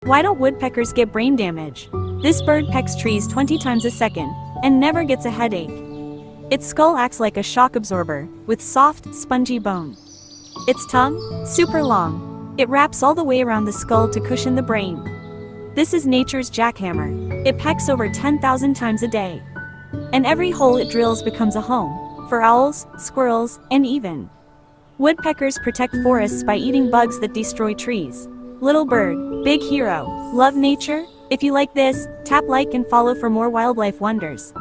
Why don't woodpeckers get brain damage? This bird pecks trees 20 times a second, and never gets a headache. Its skull acts like a shock absorber, with soft, spongy bone. Its tongue? Super long. It wraps all the way around the skull to cushion the brain. This is nature's jackhammer. It pecks over 10,000 times a day. And every hole it drills becomes a home, for owls, squirrels, and even woodpeckers protect forests by eating bugs that destroy trees. Little bird, big hero. Love nature? If you like this, tap like and follow for more wildlife wonders.